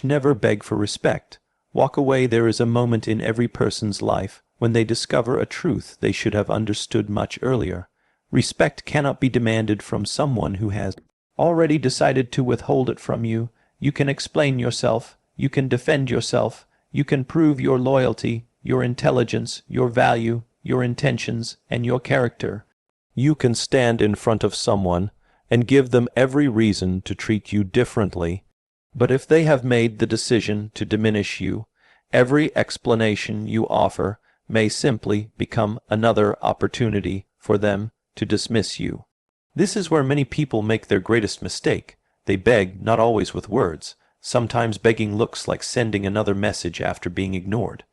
Never beg for respect. Walk away. There is a moment in every person's life when they discover a truth they should have understood much earlier. Respect cannot be demanded from someone who has already decided to withhold it from you. You can explain yourself, you can defend yourself, you can prove your loyalty, your intelligence, your value, your intentions, and your character. You can stand in front of someone and give them every reason to treat you differently. But if they have made the decision to diminish you, every explanation you offer may simply become another opportunity for them to dismiss you. This is where many people make their greatest mistake. They beg, not always with words. Sometimes begging looks like sending another message after being ignored.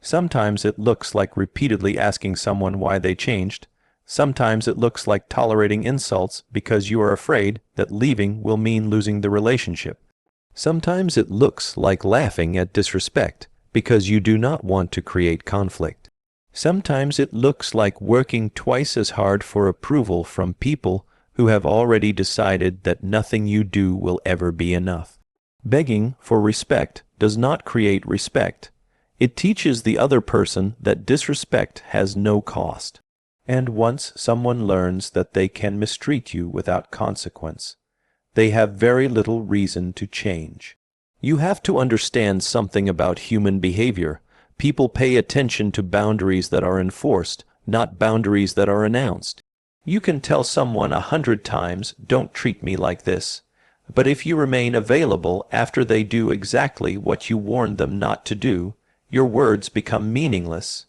Sometimes it looks like repeatedly asking someone why they changed. Sometimes it looks like tolerating insults because you are afraid that leaving will mean losing the relationship. Sometimes it looks like laughing at disrespect because you do not want to create conflict. Sometimes it looks like working twice as hard for approval from people who have already decided that nothing you do will ever be enough. Begging for respect does not create respect. It teaches the other person that disrespect has no cost. And once someone learns that they can mistreat you without consequence, they have very little reason to change. You have to understand something about human behavior. People pay attention to boundaries that are enforced, not boundaries that are announced. You can tell someone 100 times, "Don't treat me like this," but if you remain available after they do exactly what you warned them not to do, your words become meaningless.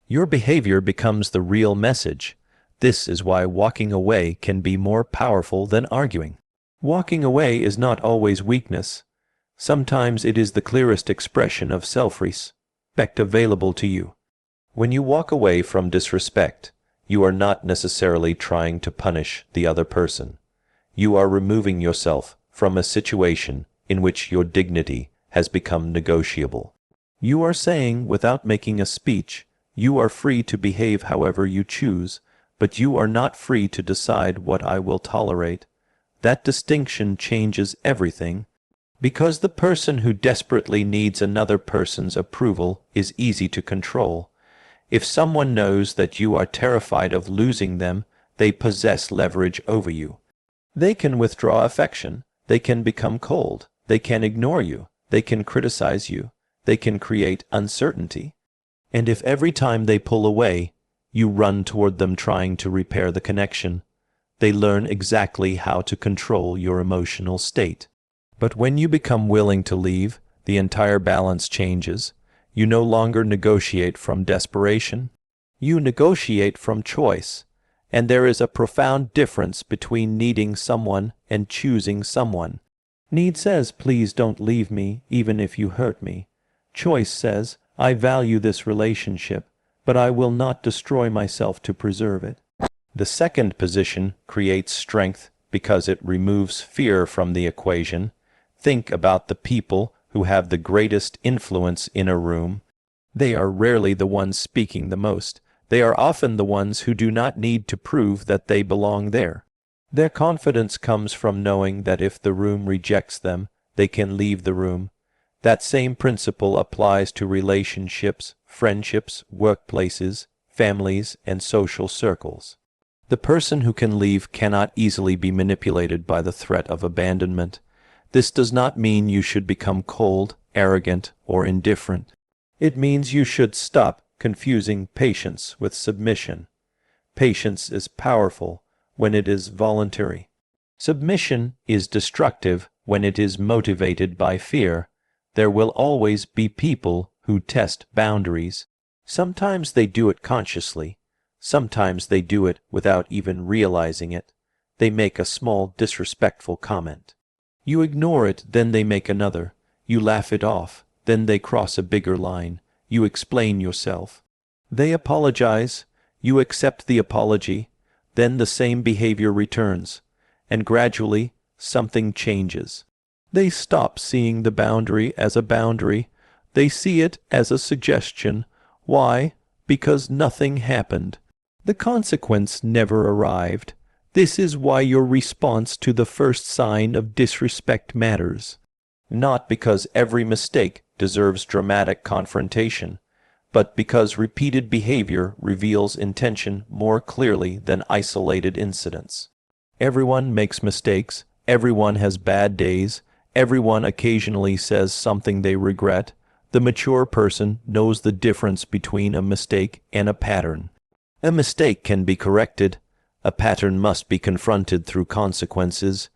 Your behavior becomes the real message. This is why walking away can be more powerful than arguing. Walking away is not always weakness. Sometimes it is the clearest expression of self-respect available to you. When you walk away from disrespect, you are not necessarily trying to punish the other person. You are removing yourself from a situation in which your dignity has become negotiable. You are saying, without making a speech, you are free to behave however you choose, but you are not free to decide what I will tolerate. That distinction changes everything, because the person who desperately needs another person's approval is easy to control. If someone knows that you are terrified of losing them, they possess leverage over you. They can withdraw affection, they can become cold, they can ignore you, they can criticize you, they can create uncertainty. And if every time they pull away, you run toward them trying to repair the connection, they learn exactly how to control your emotional state. But when you become willing to leave, the entire balance changes. You no longer negotiate from desperation. You negotiate from choice. And there is a profound difference between needing someone and choosing someone. Need says, "Please don't leave me, even if you hurt me." Choice says, "I value this relationship, but I will not destroy myself to preserve it." The second position creates strength because it removes fear from the equation. Think about the people who have the greatest influence in a room. They are rarely the ones speaking the most. They are often the ones who do not need to prove that they belong there. Their confidence comes from knowing that if the room rejects them, they can leave the room. That same principle applies to relationships, friendships, workplaces, families, and social circles. The person who can leave cannot easily be manipulated by the threat of abandonment. This does not mean you should become cold, arrogant, or indifferent. It means you should stop confusing patience with submission. Patience is powerful when it is voluntary. Submission is destructive when it is motivated by fear. There will always be people who test boundaries. Sometimes they do it consciously. Sometimes they do it without even realizing it. They make a small disrespectful comment. You ignore it, then they make another. You laugh it off, then they cross a bigger line. You explain yourself. They apologize. You accept the apology. Then the same behavior returns, and gradually something changes. They stop seeing the boundary as a boundary. They see it as a suggestion. Why? Because nothing happened. The consequence never arrived. This is why your response to the first sign of disrespect matters. not because every mistake deserves dramatic confrontation, but because repeated behavior reveals intention more clearly than isolated incidents. Everyone makes mistakes, everyone has bad days, everyone occasionally says something they regret. The mature person knows the difference between a mistake and a pattern. A mistake can be corrected. A pattern must be confronted through consequences.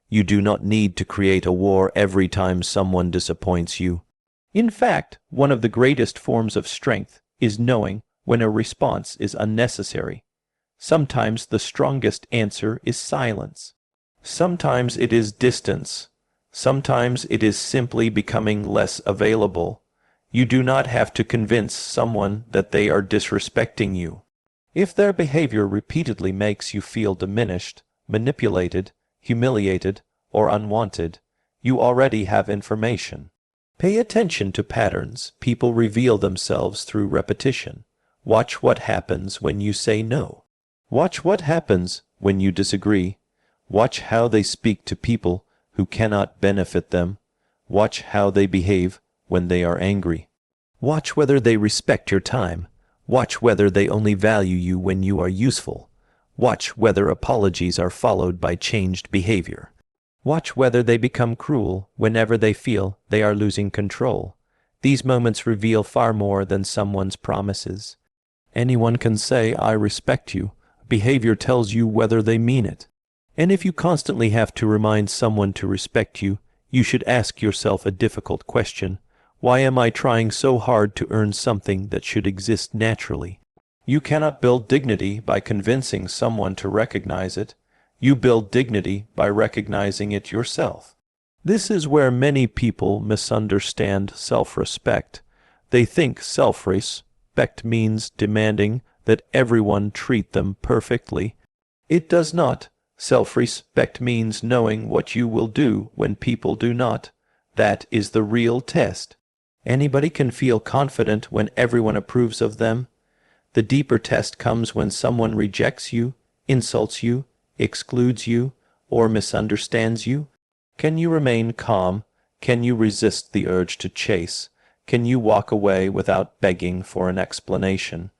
You do not need to create a war every time someone disappoints you. In fact, one of the greatest forms of strength is knowing when a response is unnecessary. Sometimes the strongest answer is silence. Sometimes it is distance. Sometimes it is simply becoming less available. You do not have to convince someone that they are disrespecting you. If their behavior repeatedly makes you feel diminished, manipulated, humiliated, or unwanted, you already have information. Pay attention to patterns. People reveal themselves through repetition. Watch what happens when you say no. Watch what happens when you disagree. Watch how they speak to people who cannot benefit them. Watch how they behave when they are angry. Watch whether they respect your time. Watch whether they only value you when you are useful. Watch whether apologies are followed by changed behavior. Watch whether they become cruel whenever they feel they are losing control. These moments reveal far more than someone's promises. Anyone can say, "I respect you." Behavior tells you whether they mean it. And if you constantly have to remind someone to respect you, you should ask yourself a difficult question. Why am I trying so hard to earn something that should exist naturally? You cannot build dignity by convincing someone to recognize it. You build dignity by recognizing it yourself. This is where many people misunderstand self-respect. They think self-respect means demanding that everyone treat them perfectly. It does not. Self-respect means knowing what you will do when people do not. That is the real test. Anybody can feel confident when everyone approves of them. The deeper test comes when someone rejects you, insults you, excludes you, or misunderstands you. Can you remain calm? Can you resist the urge to chase? Can you walk away without begging for an explanation?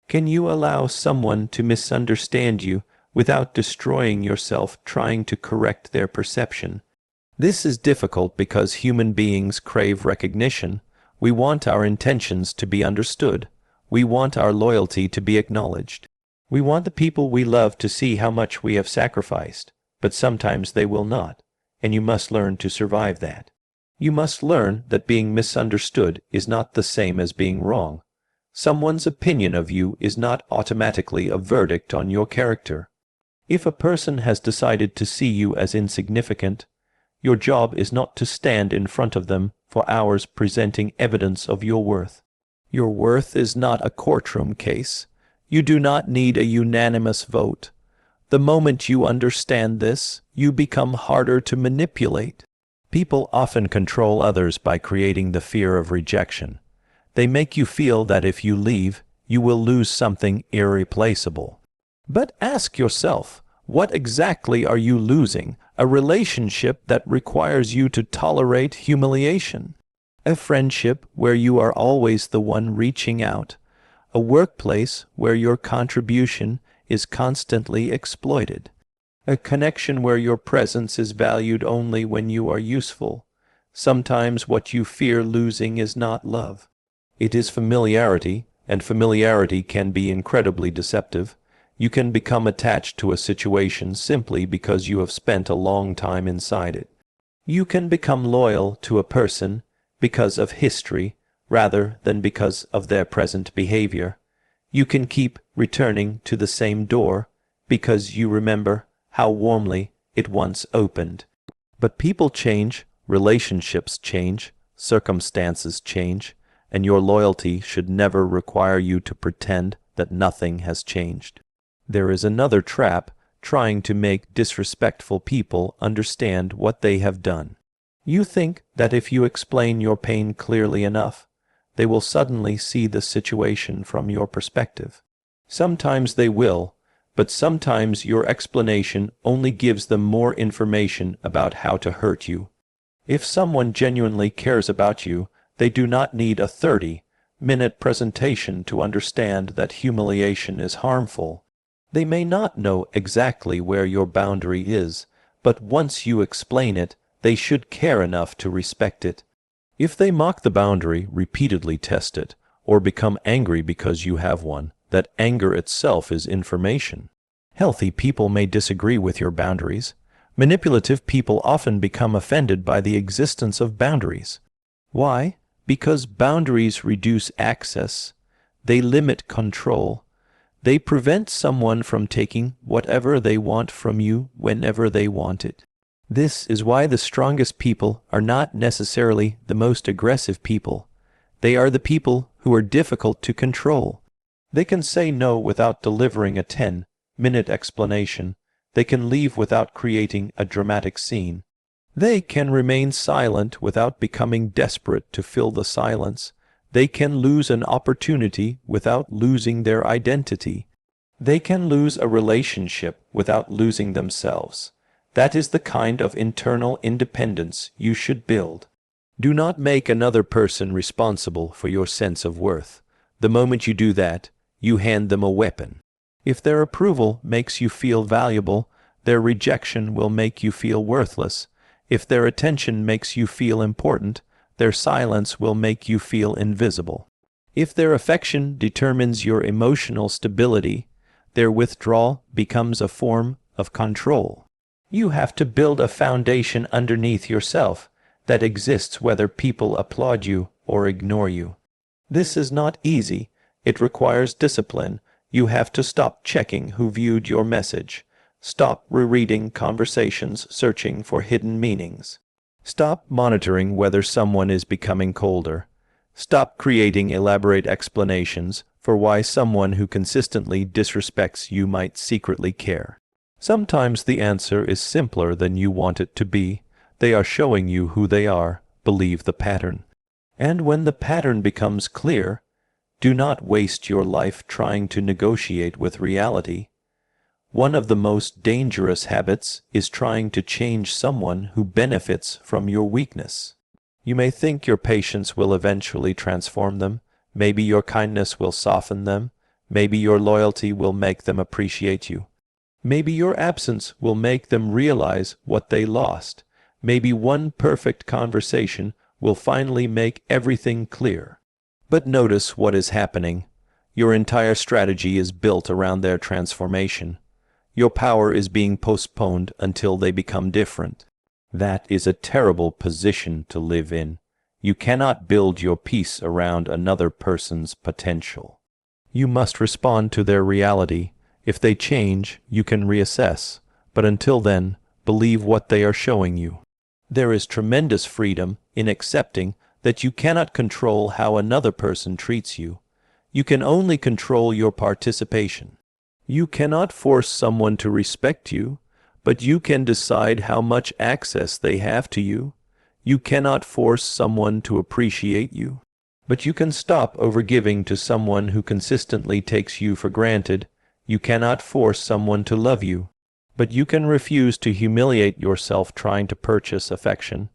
Can you allow someone to misunderstand you without destroying yourself trying to correct their perception? This is difficult because human beings crave recognition. We want our intentions to be understood. We want our loyalty to be acknowledged. We want the people we love to see how much we have sacrificed, but sometimes they will not, and you must learn to survive that. You must learn that being misunderstood is not the same as being wrong. Someone's opinion of you is not automatically a verdict on your character. If a person has decided to see you as insignificant, your job is not to stand in front of them for hours presenting evidence of your worth. Your worth is not a courtroom case. You do not need a unanimous vote. The moment you understand this, you become harder to manipulate. People often control others by creating the fear of rejection. They make you feel that if you leave, you will lose something irreplaceable. But ask yourself, what exactly are you losing? A relationship that requires you to tolerate humiliation? A friendship where you are always the one reaching out? A workplace where your contribution is constantly exploited? A connection where your presence is valued only when you are useful? Sometimes what you fear losing is not love. It is familiarity, and familiarity can be incredibly deceptive. You can become attached to a situation simply because you have spent a long time inside it. You can become loyal to a person because of history rather than because of their present behavior. You can keep returning to the same door because you remember how warmly it once opened. But people change, relationships change, circumstances change, and your loyalty should never require you to pretend that nothing has changed. There is another trap, trying to make disrespectful people understand what they have done. You think that if you explain your pain clearly enough, they will suddenly see the situation from your perspective. Sometimes they will, but sometimes your explanation only gives them more information about how to hurt you. If someone genuinely cares about you, they do not need a 30-minute presentation to understand that humiliation is harmful. They may not know exactly where your boundary is, but once you explain it, they should care enough to respect it. If they mock the boundary, repeatedly test it, or become angry because you have one, that anger itself is information. Healthy people may disagree with your boundaries. Manipulative people often become offended by the existence of boundaries. Why? Because boundaries reduce access. They limit control. They prevent someone from taking whatever they want from you whenever they want it. This is why the strongest people are not necessarily the most aggressive people. They are the people who are difficult to control. They can say no without delivering a 10-minute explanation. They can leave without creating a dramatic scene. They can remain silent without becoming desperate to fill the silence. They can lose an opportunity without losing their identity. They can lose a relationship without losing themselves. That is the kind of internal independence you should build. Do not make another person responsible for your sense of worth. The moment you do that, you hand them a weapon. If their approval makes you feel valuable, their rejection will make you feel worthless. If their attention makes you feel important, their silence will make you feel invisible. If their affection determines your emotional stability, their withdrawal becomes a form of control. You have to build a foundation underneath yourself that exists whether people applaud you or ignore you. This is not easy. It requires discipline. You have to stop checking who viewed your message. Stop rereading conversations searching for hidden meanings. Stop monitoring whether someone is becoming colder. Stop creating elaborate explanations for why someone who consistently disrespects you might secretly care. Sometimes the answer is simpler than you want it to be. They are showing you who they are. Believe the pattern. And when the pattern becomes clear, do not waste your life trying to negotiate with reality. One of the most dangerous habits is trying to change someone who benefits from your weakness. You may think your patience will eventually transform them. Maybe your kindness will soften them. Maybe your loyalty will make them appreciate you. Maybe your absence will make them realize what they lost. Maybe one perfect conversation will finally make everything clear. But notice what is happening. Your entire strategy is built around their transformation. Your power is being postponed until they become different. That is a terrible position to live in. You cannot build your peace around another person's potential. You must respond to their reality. If they change, you can reassess. But until then, believe what they are showing you. There is tremendous freedom in accepting that you cannot control how another person treats you. You can only control your participation. You cannot force someone to respect you, but you can decide how much access they have to you. You cannot force someone to appreciate you, but you can stop overgiving to someone who consistently takes you for granted. You cannot force someone to love you, but you can refuse to humiliate yourself trying to purchase affection,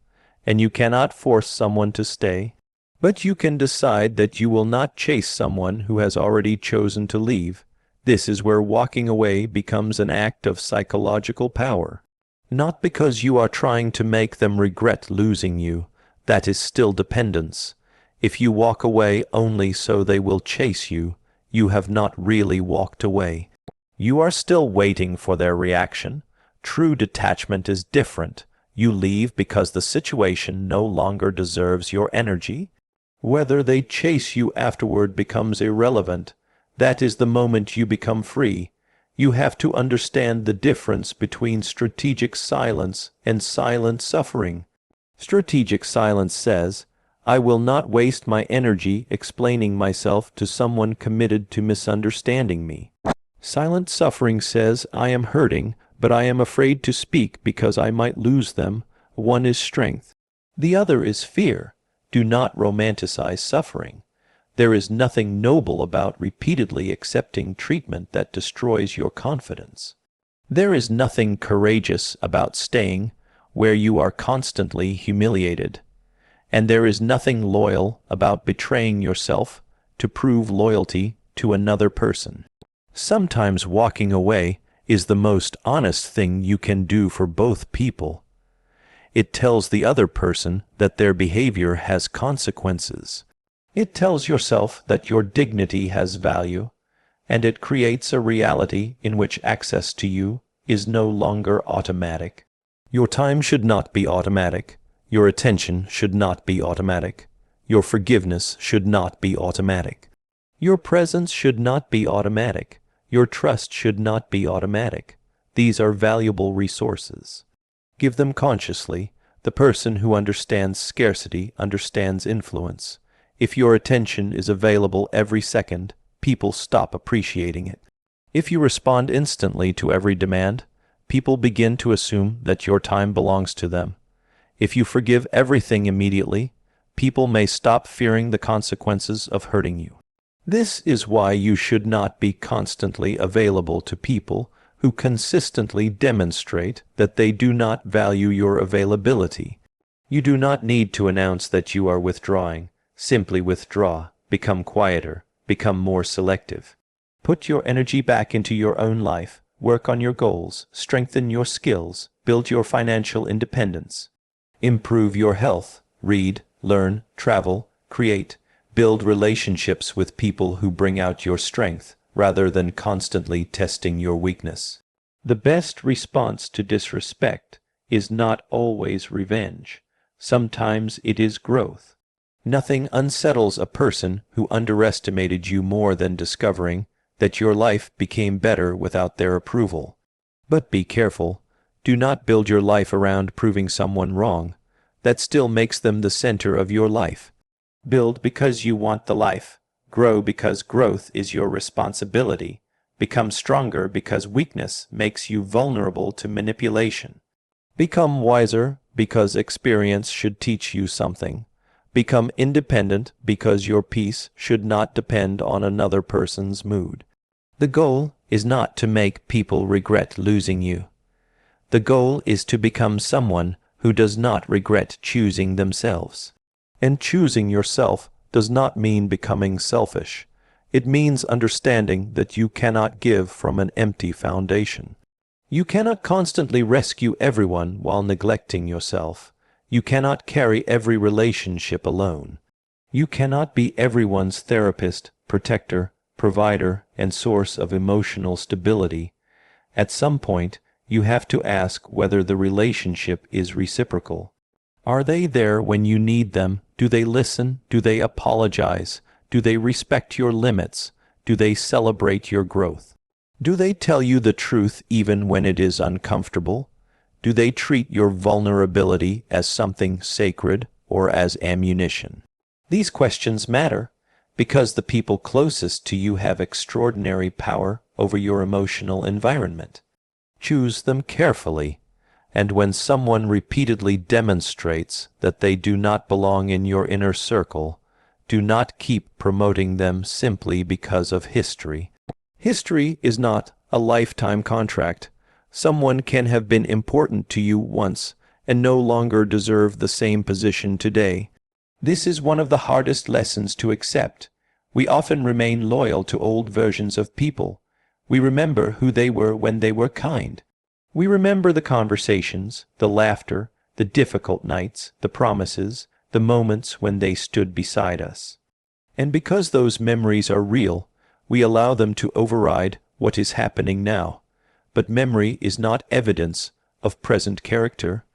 and you cannot force someone to stay. But you can decide that you will not chase someone who has already chosen to leave. This is where walking away becomes an act of psychological power. Not because you are trying to make them regret losing you. That is still dependence. If you walk away only so they will chase you, you have not really walked away. You are still waiting for their reaction. True detachment is different. You leave because the situation no longer deserves your energy. Whether they chase you afterward becomes irrelevant. That is the moment you become free. You have to understand the difference between strategic silence and silent suffering. Strategic silence says, I will not waste my energy explaining myself to someone committed to misunderstanding me. Silent suffering says, I am hurting, but I am afraid to speak because I might lose them. One is strength. The other is fear. Do not romanticize suffering. There is nothing noble about repeatedly accepting treatment that destroys your confidence. There is nothing courageous about staying where you are constantly humiliated. And there is nothing loyal about betraying yourself to prove loyalty to another person. Sometimes walking away is the most honest thing you can do for both people. It tells the other person that their behavior has consequences. It tells yourself that your dignity has value, and it creates a reality in which access to you is no longer automatic. Your time should not be automatic. Your attention should not be automatic. Your forgiveness should not be automatic. Your presence should not be automatic. Your trust should not be automatic. These are valuable resources. Give them consciously. The person who understands scarcity understands influence. If your attention is available every second, people stop appreciating it. If you respond instantly to every demand, people begin to assume that your time belongs to them. If you forgive everything immediately, people may stop fearing the consequences of hurting you. This is why you should not be constantly available to people who consistently demonstrate that they do not value your availability. You do not need to announce that you are withdrawing. Simply withdraw, become quieter, become more selective. Put your energy back into your own life, work on your goals, strengthen your skills, build your financial independence. Improve your health, read, learn, travel, create, build relationships with people who bring out your strength, rather than constantly testing your weakness. The best response to disrespect is not always revenge. Sometimes it is growth. Nothing unsettles a person who underestimated you more than discovering that your life became better without their approval. But be careful. Do not build your life around proving someone wrong. That still makes them the center of your life. Build because you want the life. Grow because growth is your responsibility. Become stronger because weakness makes you vulnerable to manipulation. Become wiser because experience should teach you something. Become independent because your peace should not depend on another person's mood. The goal is not to make people regret losing you. The goal is to become someone who does not regret choosing themselves. And choosing yourself does not mean becoming selfish. It means understanding that you cannot give from an empty foundation. You cannot constantly rescue everyone while neglecting yourself. You cannot carry every relationship alone. You cannot be everyone's therapist, protector, provider, and source of emotional stability. At some point, you have to ask whether the relationship is reciprocal. Are they there when you need them? Do they listen? Do they apologize? Do they respect your limits? Do they celebrate your growth? Do they tell you the truth even when it is uncomfortable? Do they treat your vulnerability as something sacred or as ammunition? These questions matter because the people closest to you have extraordinary power over your emotional environment. Choose them carefully, and when someone repeatedly demonstrates that they do not belong in your inner circle, do not keep promoting them simply because of history. History is not a lifetime contract. Someone can have been important to you once and no longer deserve the same position today. This is one of the hardest lessons to accept. We often remain loyal to old versions of people. We remember who they were when they were kind. We remember the conversations, the laughter, the difficult nights, the promises, the moments when they stood beside us. And because those memories are real, we allow them to override what is happening now. But memory is not evidence of present character.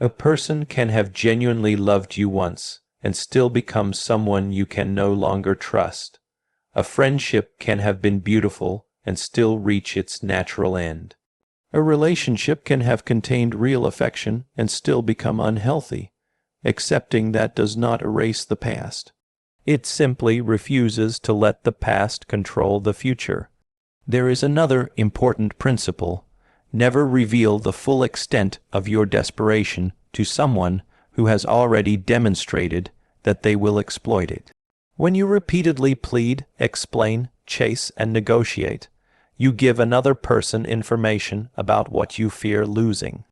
A person can have genuinely loved you once and still become someone you can no longer trust. A friendship can have been beautiful and still reach its natural end. A relationship can have contained real affection and still become unhealthy. Accepting that does not erase the past. It simply refuses to let the past control the future. There is another important principle. Never reveal the full extent of your desperation to someone who has already demonstrated that they will exploit it. When you repeatedly plead, explain, chase, and negotiate, you give another person information about what you fear losing.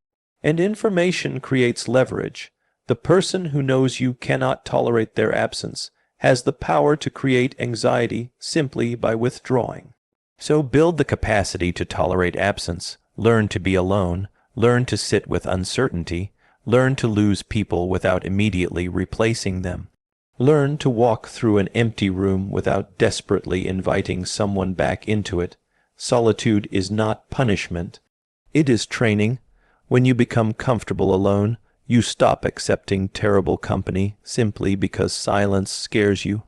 And information creates leverage. The person who knows you cannot tolerate their absence has the power to create anxiety simply by withdrawing. So build the capacity to tolerate absence, learn to be alone, learn to sit with uncertainty, learn to lose people without immediately replacing them. Learn to walk through an empty room without desperately inviting someone back into it. Solitude is not punishment. It is training. When you become comfortable alone, you stop accepting terrible company simply because silence scares you.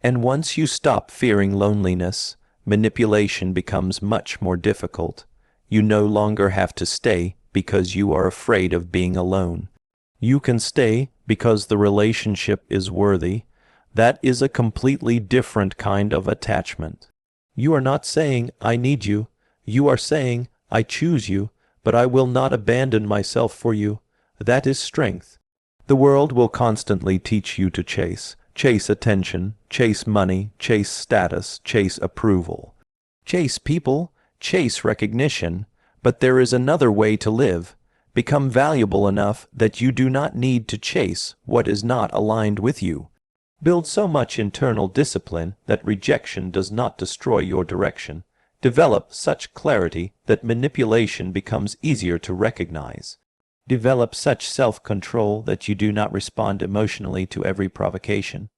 And once you stop fearing loneliness, manipulation becomes much more difficult. You no longer have to stay because you are afraid of being alone. You can stay because the relationship is worthy. That is a completely different kind of attachment. You are not saying, I need you. You are saying, I choose you, but I will not abandon myself for you. That is strength. The world will constantly teach you to chase attention, chase money, chase status, chase approval. Chase people, chase recognition, but there is another way to live. Become valuable enough that you do not need to chase what is not aligned with you. Build so much internal discipline that rejection does not destroy your direction. Develop such clarity that manipulation becomes easier to recognize. Develop such self-control that you do not respond emotionally to every provocation.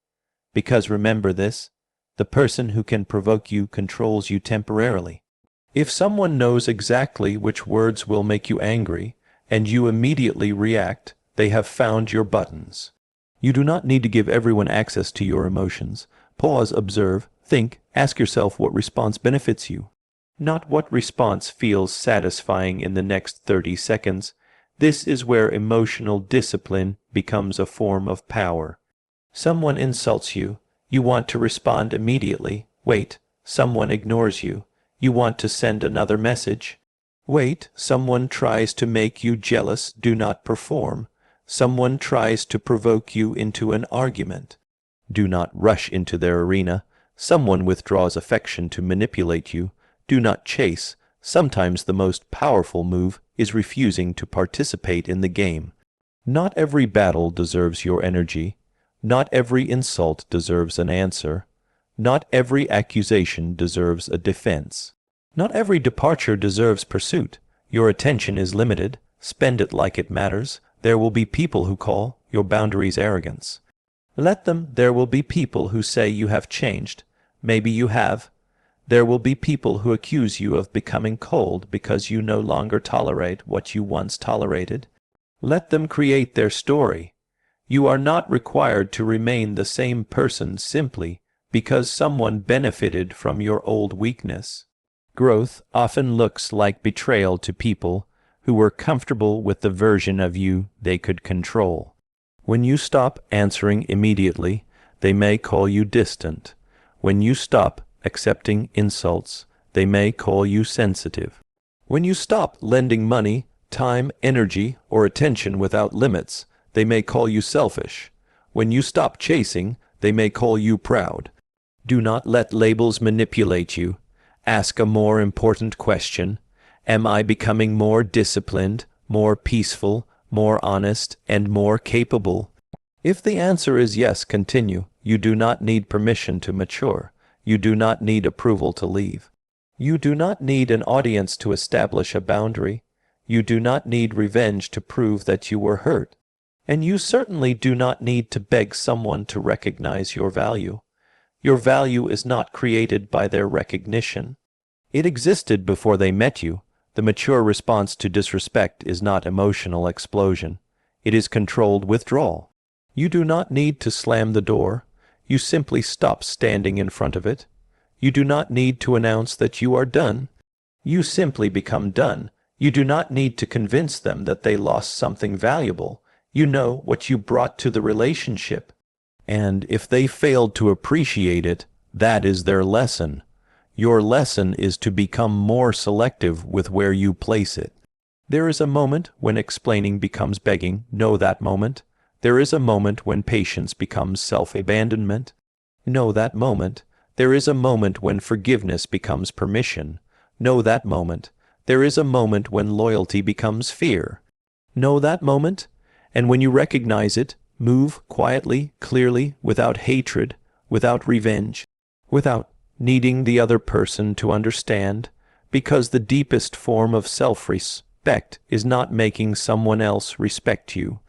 Because remember this, the person who can provoke you controls you temporarily. If someone knows exactly which words will make you angry, and you immediately react, they have found your buttons. You do not need to give everyone access to your emotions. Pause, observe, think, ask yourself what response benefits you. Not what response feels satisfying in the next 30 seconds. This is where emotional discipline becomes a form of power. Someone insults you. You want to respond immediately. Wait. Someone ignores you. You want to send another message. Wait. Someone tries to make you jealous. Do not perform. Someone tries to provoke you into an argument. Do not rush into their arena. Someone withdraws affection to manipulate you. Do not chase. Sometimes the most powerful move is refusing to participate in the game. Not every battle deserves your energy. Not every insult deserves an answer. Not every accusation deserves a defense. Not every departure deserves pursuit. Your attention is limited. Spend it like it matters. There will be people who call your boundaries arrogance. Let them. There will be people who say you have changed. Maybe you have. There will be people who accuse you of becoming cold because you no longer tolerate what you once tolerated. Let them create their story. You are not required to remain the same person simply because someone benefited from your old weakness. Growth often looks like betrayal to people who were comfortable with the version of you they could control. When you stop answering immediately, they may call you distant. When you stop accepting insults, they may call you sensitive. When you stop lending money, time, energy, or attention without limits, they may call you selfish. When you stop chasing, they may call you proud. Do not let labels manipulate you. Ask a more important question. Am I becoming more disciplined, more peaceful, more honest, and more capable? If the answer is yes, continue. You do not need permission to mature. You do not need approval to leave. You do not need an audience to establish a boundary. You do not need revenge to prove that you were hurt. And you certainly do not need to beg someone to recognize your value. Your value is not created by their recognition. It existed before they met you. The mature response to disrespect is not emotional explosion. It is controlled withdrawal. You do not need to slam the door. You simply stop standing in front of it. You do not need to announce that you are done. You simply become done. You do not need to convince them that they lost something valuable. You know what you brought to the relationship. And if they failed to appreciate it, that is their lesson. Your lesson is to become more selective with where you place it. There is a moment when explaining becomes begging. Know that moment. There is a moment when patience becomes self-abandonment. Know that moment. There is a moment when forgiveness becomes permission. Know that moment. There is a moment when loyalty becomes fear. Know that moment, and when you recognize it, move quietly, clearly, without hatred, without revenge, without needing the other person to understand, because the deepest form of self-respect is not making someone else respect you.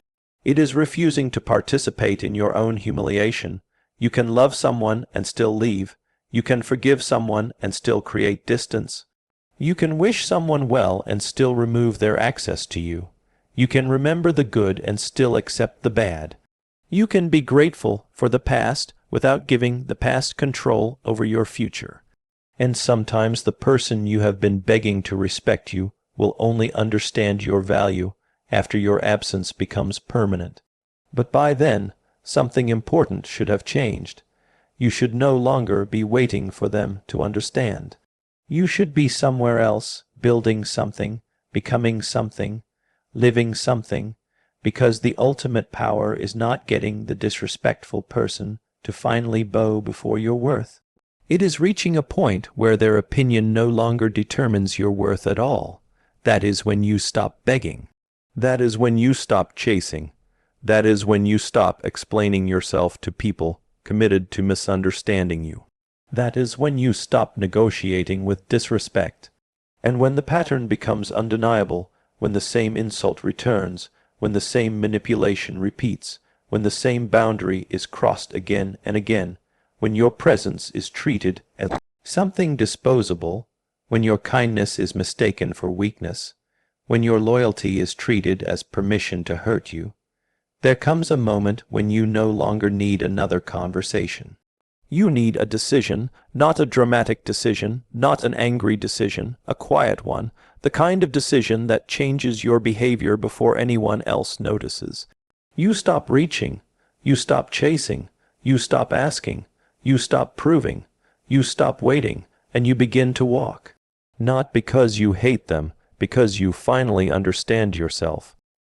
It is refusing to participate in your own humiliation. You can love someone and still leave. You can forgive someone and still create distance. You can wish someone well and still remove their access to you. You can remember the good and still accept the bad. You can be grateful for the past without giving the past control over your future. And sometimes the person you have been begging to respect you will only understand your value after your absence becomes permanent. But by then, something important should have changed. You should no longer be waiting for them to understand. You should be somewhere else, building something, becoming something, living something, because the ultimate power is not getting the disrespectful person to finally bow before your worth. It is reaching a point where their opinion no longer determines your worth at all. That is when you stop begging. That is when you stop chasing. That is when you stop explaining yourself to people committed to misunderstanding you. That is when you stop negotiating with disrespect. And when the pattern becomes undeniable, when the same insult returns, when the same manipulation repeats, when the same boundary is crossed again and again, when your presence is treated as something disposable, when your kindness is mistaken for weakness, when your loyalty is treated as permission to hurt you, there comes a moment when you no longer need another conversation. You need a decision, not a dramatic decision, not an angry decision, a quiet one, the kind of decision that changes your behavior before anyone else notices. You stop reaching, you stop chasing, you stop asking, you stop proving, you stop waiting, and you begin to walk. Not because you hate them, because you finally understand yourself.